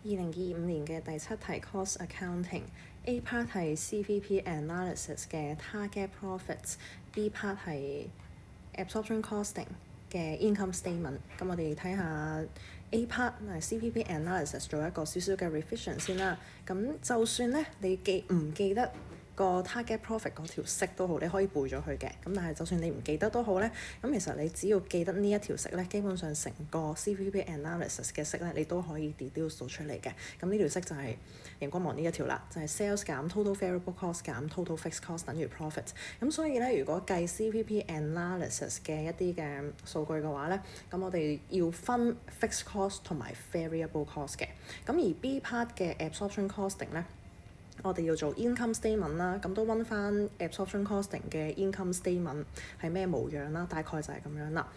2025年嘅第7題 Cost Accounting。A part 係 CVP Analysis 嘅 Target Profits，B part 係 Absorption Costing 嘅 Income Statement。咁我哋睇下 A part CVP Analysis 做一個少少嘅 revision 先啦。咁就算咧你唔記得個 target profit 嗰條式都好，你可以背咗佢嘅。咁但係就算你唔記得都好咧，咁其實你只要記得呢一條式咧，基本上成個 CVP analysis 嘅式咧，你都可以 deduce 到出嚟嘅。咁呢條式就係熒光幕呢一條啦，就係 sales 減 total variable cost 減 total fixed cost 等於 profit。咁所以咧，如果計 CVP analysis 嘅一啲嘅數據嘅話咧，咁我哋要分 fixed cost 同埋 variable cost 嘅。咁而 B part 嘅 absorption costing 咧，我哋要做 income statement 啦，咁都溫翻 absorption costing 嘅 income statement 係咩模樣啦，大概就係咁樣啦。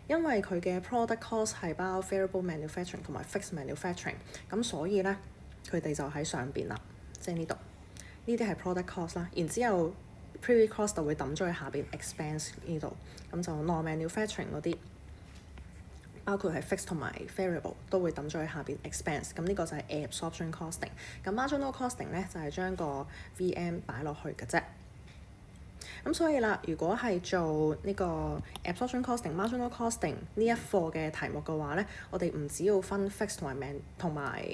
因為佢嘅 product cost 係包 variable manufacturing 同埋 fixed manufacturing，咁所以咧佢哋就喺上邊啦，即係呢度呢啲係 product cost 啦，然之後 period cost 就會抌咗去下邊 expense 呢度，咁就 non-manufacturing 嗰啲。包括係 fixed 同埋 variable 都會抌咗喺下邊 expense， 咁呢個就係 absorption costing。咁 marginal costing 咧就係將個 VM 擺落去嘅啫。咁所以啦，如果係做呢個 absorption costing、marginal costing 呢一課嘅題目嘅話咧，我哋唔只要分 fixed 同埋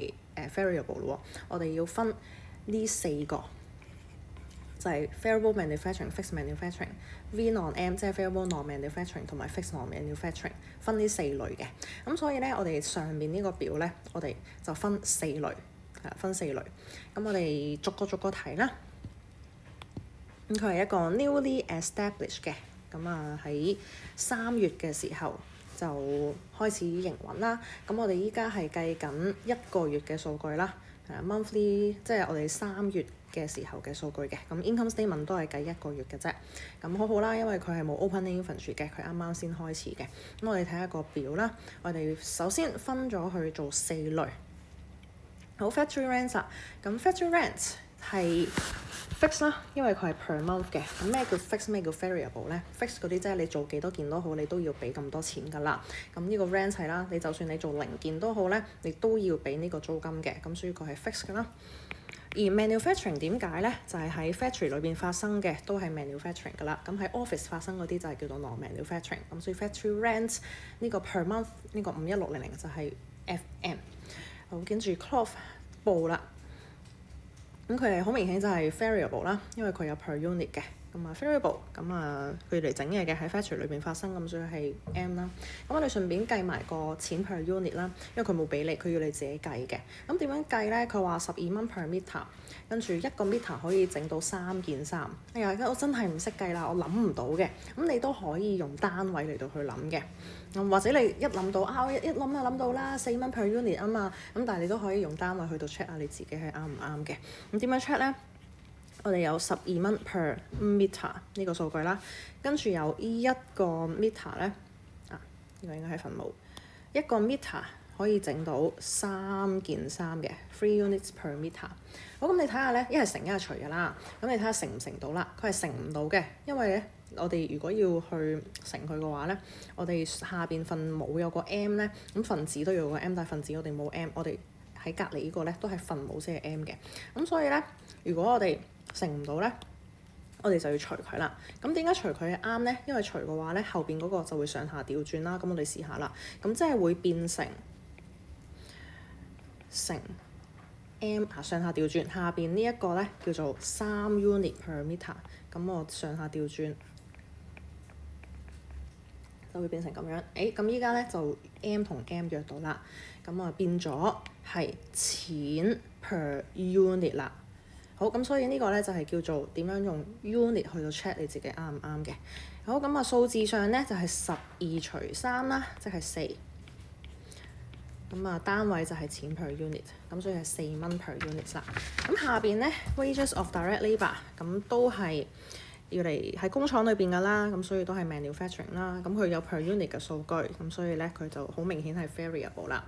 variable 咯，我哋要分呢4個。就係 variable manufacturing、fixed manufacturing、V non-M 即係 variable non-manufacturing 同埋 fixed non-manufacturing 分呢4類嘅。咁所以咧，我哋上面呢個表咧，我哋就分4類，分4類。咁我哋逐個睇啦。咁佢係一個 newly established 嘅，咁喺3月嘅時候就開始營運啦。咁我哋依家係計緊1個月嘅數據啦，monthly 即係我哋3月嘅時候嘅數據嘅。咁 income statement 都係計1個月嘅啫。咁好啦，因為佢係冇 open inventory 嘅，佢啱啱先開始嘅。咁我哋睇下個表啦。我哋首先分咗去做4類。好 factory rent 啦。咁 factory rent 係 fix 啦，因為佢係 per month 嘅。咁咩叫 fix 咩叫 variable 咧 ？fix 嗰啲即係你做幾多件都好，你都要俾咁多錢㗎啦。咁呢個 rent 係啦，你就算你做0件都好咧，你都要俾呢個租金嘅。咁所以佢係 fix 㗎啦。而 manufacturing 點解咧？就係喺 factory 裏邊發生嘅都係 manufacturing 㗎啦。咁喺 office 發生嗰啲就係叫做 non-manufacturing。咁所以 factory rent 呢個 per month 呢個51600就係 FM。好，跟住 cloth 布啦。咁佢係好明顯就係 variable 啦，因為佢有 per unit 嘅。咁variable 咁佢嚟整嘢嘅喺 factory 裏邊發生，咁所以係 M 啦。咁我哋順便計埋個錢 per unit 啦，因為佢冇俾你，佢要你自己計嘅。咁點樣計咧？佢話12蚊 per meter， 跟住1個 meter 可以整到3件衫。哎呀，我真係唔識計啦，我諗唔到嘅。咁你都可以用單位嚟到去諗嘅。或者你一諗到我一諗就諗到啦，4蚊 per unit 啊嘛。咁但係你都可以用單位去到 check 下你自己係啱唔啱嘅。咁點樣 check 咧？我哋有12蚊 per meter 呢個數據啦，跟住有1個 meter 咧，呢個應該係分母，1個 meter 可以整到3件衫嘅 3 units per meter。好，咁你睇下咧，一係乘一係除㗎啦。咁你睇下乘唔乘到啦？佢係乘唔到嘅，因為咧我哋如果要去乘佢嘅話咧，我哋下邊分母有個 m 咧，咁分子都要有個 m， 但係分子我哋冇 m， 我哋喺隔離呢個咧都係分母先係 m 嘅。咁所以咧，如果我哋乘唔到咧，我哋就要除佢啦。咁點解除佢係啱咧？因為除嘅話咧，後邊嗰個就會上下調轉啦。咁我哋試下啦。咁即係會變成M 上下調轉，下邊呢一個咧叫做3 unit per meter。咁我上下調轉就會變成咁樣。咁依家咧就 M 同 M 約到啦。咁變咗係錢 per unit 啦。好，咁所以呢個咧就係叫做點樣用 unit 去到 check 你自己啱唔啱嘅。好，咁數字上咧就係12除3啦，即係4。咁單位就係錢 per unit， 咁所以係4蚊 per unit 啦。咁下邊咧 wages of direct labour， 咁都係要嚟喺工廠裏邊㗎啦，咁所以都係 manufacturing 啦。咁佢有 per unit 嘅數據，咁所以咧佢就好明顯係 variable 啦。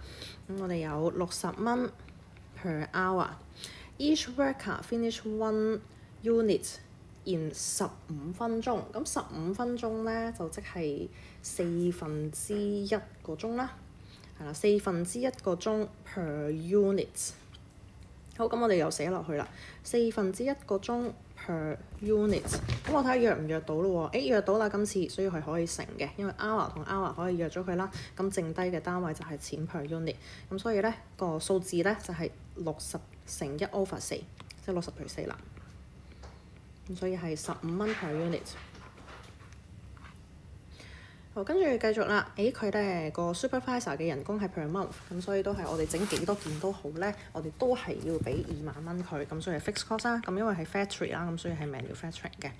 咁我哋有60蚊 per hour。Each worker finish 1 unit in 15分鐘，咁15分鐘咧就即係1/4個鐘啦。係啦，1/4個鐘 per unit。好，咁我哋又寫落去啦，1/4個鐘 per unit。咁我睇下約唔約到咯喎？約到啦，今次，所以係可以乘嘅，因為 hour 同 hour 可以約咗佢啦。咁剩低嘅單位就係錢 per unit。咁所以咧個數字咧就係60乘1/4，即係60/4啦。咁所以係15蚊 per unit。好，跟住繼續啦。佢哋個 supervisor 嘅人工係 per month，咁所以都係我哋整幾多件都好咧，我哋都係要俾2萬蚊佢，咁所以係 fixed cost 啦。咁因為係 factory 啦，咁所以係 manufacturing 嘅。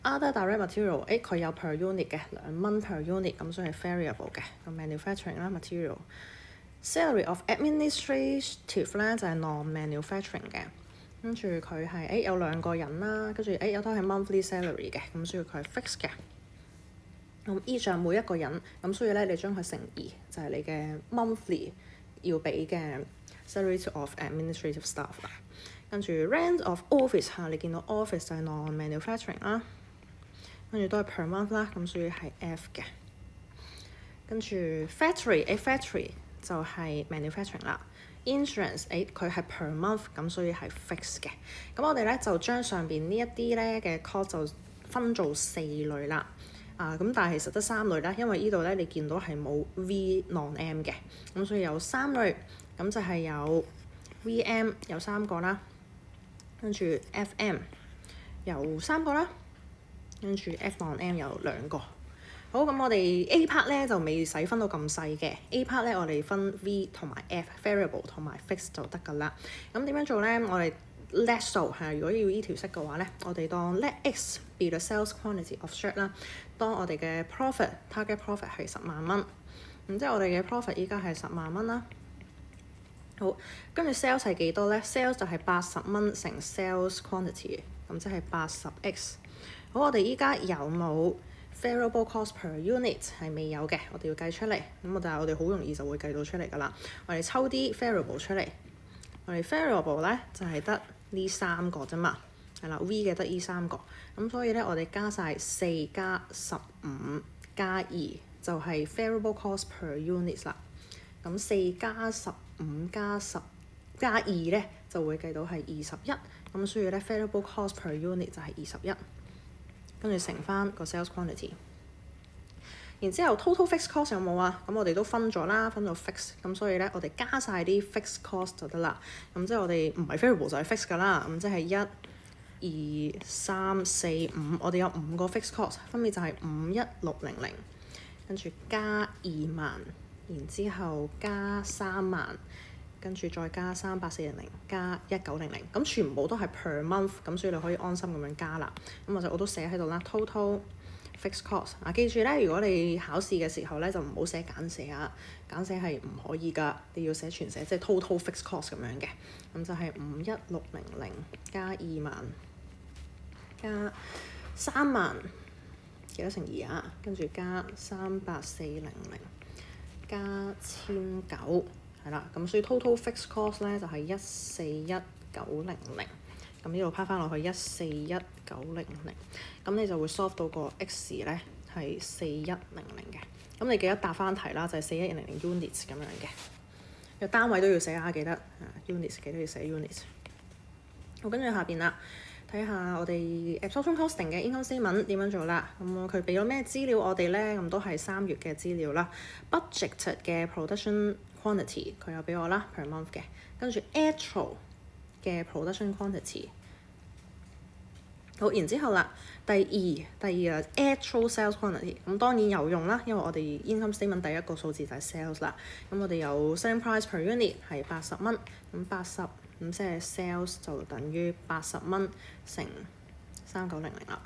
Other direct material，佢有 per unit 嘅2蚊 per unit，咁所以係 variable 嘅。咁 manufacturing 啦 material。Salary of administrative 咧就係 non-manufacturing 嘅。跟住佢係有2個人啦，跟住有都係 monthly salary 嘅，咁所以佢係 fixed 嘅。咁依仗每一個人，咁所以咧你將佢乘2，就係你嘅 monthly 要俾嘅 salary of administrative staff 啦。跟住 rent of office 下，你見到 office 就係 non-manufacturing 啦，跟住都係 per month 啦，咁所以係 F 嘅。跟住 factory 就係 manufacturing 啦。Insurance 佢係 per month，咁所以係 fixed 嘅。咁我哋咧就將上邊呢一啲咧嘅 cost 就分做4類啦。咁但係其實得3類啦，因為呢度咧你見到係冇 V non-M 嘅，咁所以有3類，咁就係有 VM 有3個啦，跟住 FM 有3個啦，跟住 F non-M 有2個。好，咁我哋 A part 咧就未使分到咁細嘅 ，A part 咧我哋分 V 同埋 F variable 同埋 fixed 就得㗎啦。咁點樣做咧？我哋let 數係，如果要呢條式嘅話咧，我哋當 let X be the sales quantity of shirt 啦。當我哋嘅 target profit 係10萬蚊，咁即係我哋嘅 profit 依家係10萬蚊啦。好，跟住 sales 係幾多咧 ？sales 就係80蚊乘 sales quantity， 咁即係80x。好，我哋依家有冇 variable cost per unit 係未有嘅？我哋要計出嚟，咁但係我哋好容易就會計到出嚟㗎啦。我哋抽啲 variable 出嚟，我哋 variable 咧就係得呢3個啫嘛。係啦 ，V 嘅得呢3個，咁所以咧我哋加晒4加15加2就係 variable cost per unit 啦。咁4加15加10加2咧就會計到係21，咁所以咧 variable cost per unit 就係21，跟住乘翻個 sales quantity。然之後 total fixed cost 有冇啊？咁我哋都分咗啦，分咗 fixed，咁所以咧我哋加晒啲 fixed cost 就得啦。咁即係我哋唔係 variable 就係 fixed 㗎啦。咁即係1、2、3、4、5，我哋有5個 fixed cost， 分別就係51600，跟住加2萬，然之後加3萬，跟住再加34000加1900，咁全部都係 per month， 咁所以你可以安心咁樣加啦。咁我都寫喺度啦 ，total fixed cost。記住咧，如果你考試嘅時候咧，就唔好寫簡寫啊，簡寫係唔可以㗎，你要寫全寫，即係 total fixed cost 咁樣嘅。咁就係51600加2萬。加3萬幾多乘2啊？跟住加38400加1900，係啦。咁所以 total fixed cost 咧就係141900。咁呢度拋翻落去141900，咁你就會 solve 到個 x 咧係4100嘅。咁你記得答翻題啦，就係4100 units 咁樣嘅。個單位都要寫下，記得units 記得要寫 units。好，跟住下邊啦。睇下我哋 absorption costing 嘅 income statement 點樣做啦。咁佢俾咗咩資料我哋咧？咁都係3月嘅資料啦。budgeted 嘅 production quantity 佢有俾我啦 per month 嘅。跟住 actual 嘅 production quantity。好，然之後啦，第二 actual sales quantity， 咁當然有用啦，因為我哋 income statement 第一個數字就係 sales 啦。咁我哋有 selling price per unit 係80蚊，咁80。咁即係 sales 就等於80蚊乘3900啦。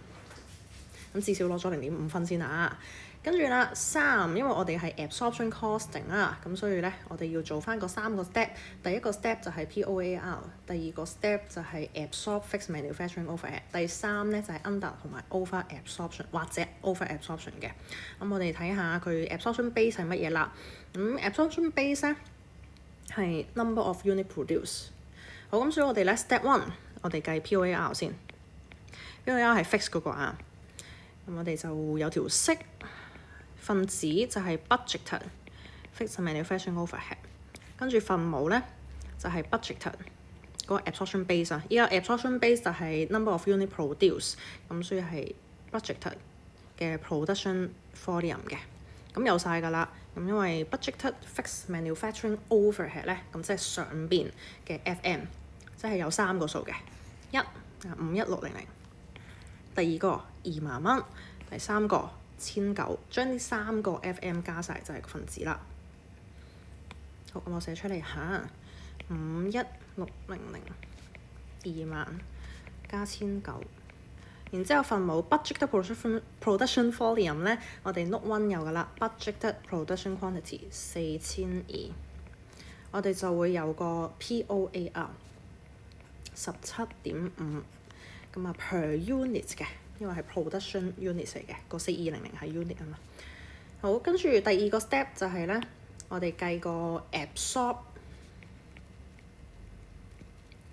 咁至少攞咗0.5分先啊。跟住啦，3，因為我哋係 absorption costing 啦，咁所以咧我哋要做翻個3個 step。第一個 step 就係 POAR， 第二個 step 就係 absorb fixed manufacturing overhead， 第3咧就係 under 同埋 over absorption 或者 over absorption 嘅。咁我哋睇下佢 absorption base 係乜嘢啦。absorption base 咧係 number of unit produce。好，咁所以我哋咧 step 1， 我哋計 POAR 先。POAR 係 fixed 嗰個啊。咁我哋就有條式分子就係 budgeted fixed manufacturing overhead。跟住分母咧就係 budgeted 嗰個 absorption base 啊。依家 absorption base 就係 number of unit produce， 咁所以係 budgeted 嘅 production volume 嘅。咁有晒㗎啦。咁因為 budgeted fixed manufacturing overhead 咧，咁即係上邊嘅 FM， 即係有3個數嘅，15600，第二個20000蚊，第三個1900，將呢3個 FM 加晒就係個分子啦。好，咁我寫出嚟下，51600 20000加1900。然之後分母 budgeted production volume 咧，我哋 note 1有㗎啦 ，budgeted production quantity 4200，我哋就會有個 POAR 17.5，咁啊 per unit 嘅，因為係 production unit 嚟嘅，個4200係 unit 啊嘛。好，跟住第二個 step 就係咧，我哋計個 absorb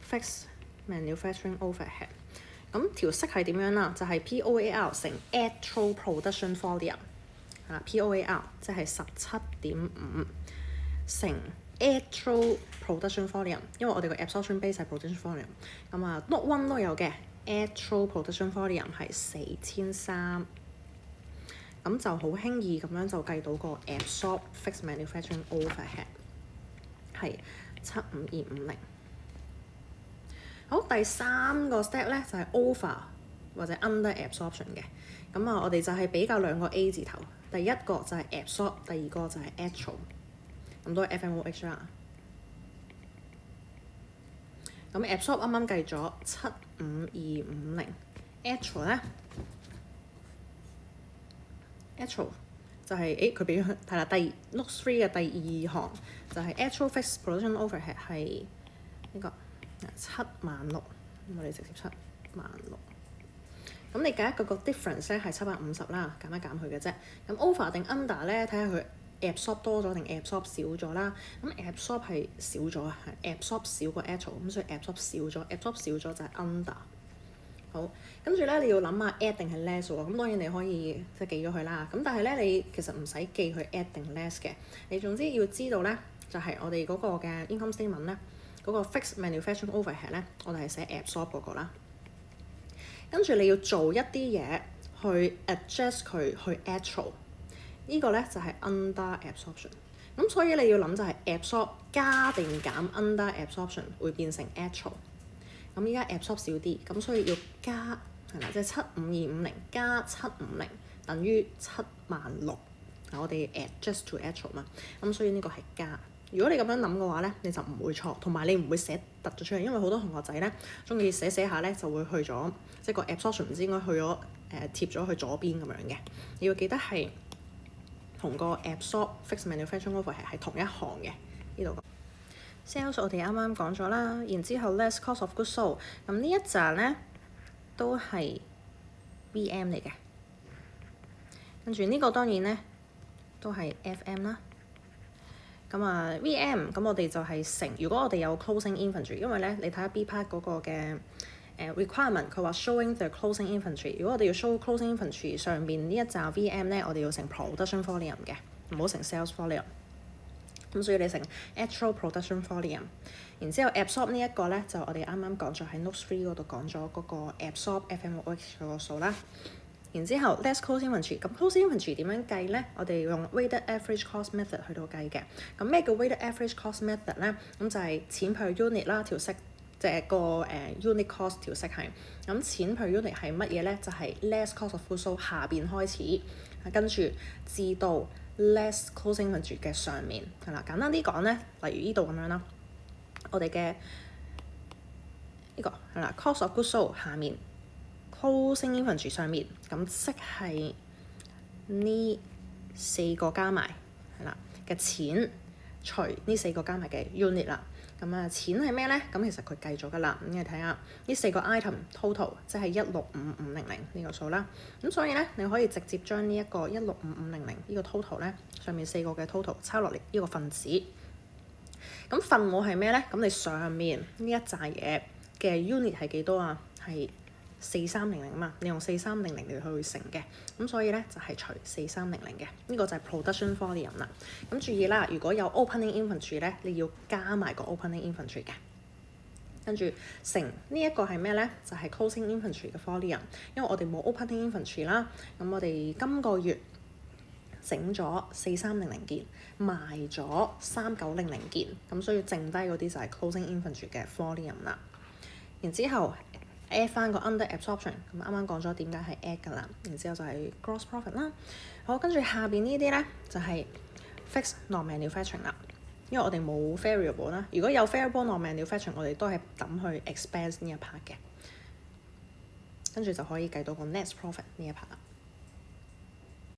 fixed manufacturing overhead。咁條式係點樣啦？就係 POAR 乘 actual production volume， POAR 即係17.5乘 actual production volume， 因為我哋個 absorption base 係 production volume。咁啊 note 1都有嘅 actual production volume 係4300，咁就好輕易咁樣就計到個 absorb fixed manufacturing overhead 係75250。好，第三個 step 咧就係 over 或者 under absorption 嘅。咁啊，我哋就係比較兩個 A 字頭，第一個就係 absorb， 第二個就係 actual， 咁都係 FMOH 啦。咁 absorb 啱啱計咗75250，actual 咧 actual 就係佢俾咗係啦，第 note 3嘅第2行就係 actual fixed production overhead 係呢個76000，咁我哋直接76000。咁你計一個 difference 咧係750啦，減一減佢嘅啫。咁 over 定 under 咧，睇下佢 absorb 多咗定 absorb 少咗啦。咁 absorb 係少咗啊，係 absorb 少過 actual， 咁所以 absorb 少咗 ，absorb 少咗就係 under。好，跟住咧你要諗下 add 定係 less 喎。咁當然你可以即係記咗佢啦。咁但係咧你其實唔使記佢 add 定 less 嘅。你總之要知道咧，就係我哋嗰個嘅 income statement 咧。嗰個 fixed manufacturing overhead 咧，我哋係寫 absorb 嗰個啦。跟住你要做一啲嘢去 adjust 佢去 actual， 呢個咧就係 under absorption。咁所以你要諗就係 absorb 加定減 under absorption 會變成 actual。咁依家 absorb 少啲，咁所以要加係啦，即係75250加750等於76000。我哋 adjust to actual 嘛，咁所以呢個係加。如果你咁樣諗嘅話咧，你就唔會錯，同埋你唔會寫突咗出嚟，因為好多同學仔咧中意寫下咧就會去咗，即係個 absorption 唔知應該去咗貼咗去左邊咁樣嘅。你要記得係同個 absorb fixed manufacturing overhead 係同一行嘅呢度。sales 我哋啱啱講咗啦，然之後 less cost of goods sold， 咁呢一紮咧都係 VM 嚟嘅，跟住呢個當然咧都係 FM 啦。咁啊 VM 咁我哋就係乘，如果我哋有 closing inventory， 因為咧你睇下 B part 嗰個嘅requirement， 佢話 showing the closing inventory。如果我哋要 show closing inventory 上邊呢一紮 VM 咧，我哋要乘 production volume 嘅，唔好乘 sales volume。咁所以你乘 actual production volume。然之後 absorb 呢一個咧就我哋啱啱講咗喺 note 3嗰度講咗嗰個 absorb FMOH 嗰個數啦。然之後 less closing inventory， 咁 closing inventory 點樣計咧？我哋用 weighted average cost method 去到計嘅。咁咩叫 weighted average cost method 咧？咁就係錢 per unit 啦，條式即係個unit cost 條式係。咁錢 per unit 係乜嘢咧？就係 less cost of goods sold 下邊開始，跟住至到 less closing inventory 嘅上面係啦。簡單啲講咧，例如呢度咁樣啦，我哋嘅呢個係啦 cost of goods sold 下面。closing inventory 上面，咁即係呢4個加埋係啦嘅錢除呢4個加埋嘅 unit 啦。咁啊錢係咩咧？咁其實佢計咗㗎啦。咁你睇下呢4個 item total 即係165500呢個數啦。咁所以咧你可以直接將呢一個165500呢個 total 咧上面4個嘅 total 抄落嚟呢個分子。咁分母係咩咧？咁你上面呢一紮嘢嘅 unit 係幾多啊？係4300啊嘛，你用4300嚟去乘嘅，咁所以咧就係除4300嘅，呢個就係 production volume 啦。咁注意啦，如果有 opening inventory 咧，你要加埋個 opening inventory 嘅。跟住乘呢一個係咩咧？就係 closing inventory 嘅 volume，因為我哋冇 opening inventory 啦。咁我哋今個月整咗4300件，賣咗3900件，咁所以剩低嗰啲就係 closing inventory 嘅 volume 啦。然之後 add 翻個 under absorption，咁啱啱講咗點解係 add 㗎啦。然之後就係 gross profit 啦。好，跟住下邊呢啲咧就係 fixed non-manufacturing 啦。因為我哋冇 variable 啦，如果有 variable non-manufacturing，我哋都係抌去 expense 呢一 part 嘅，跟住就可以計到個 net profit 呢一 part 啦。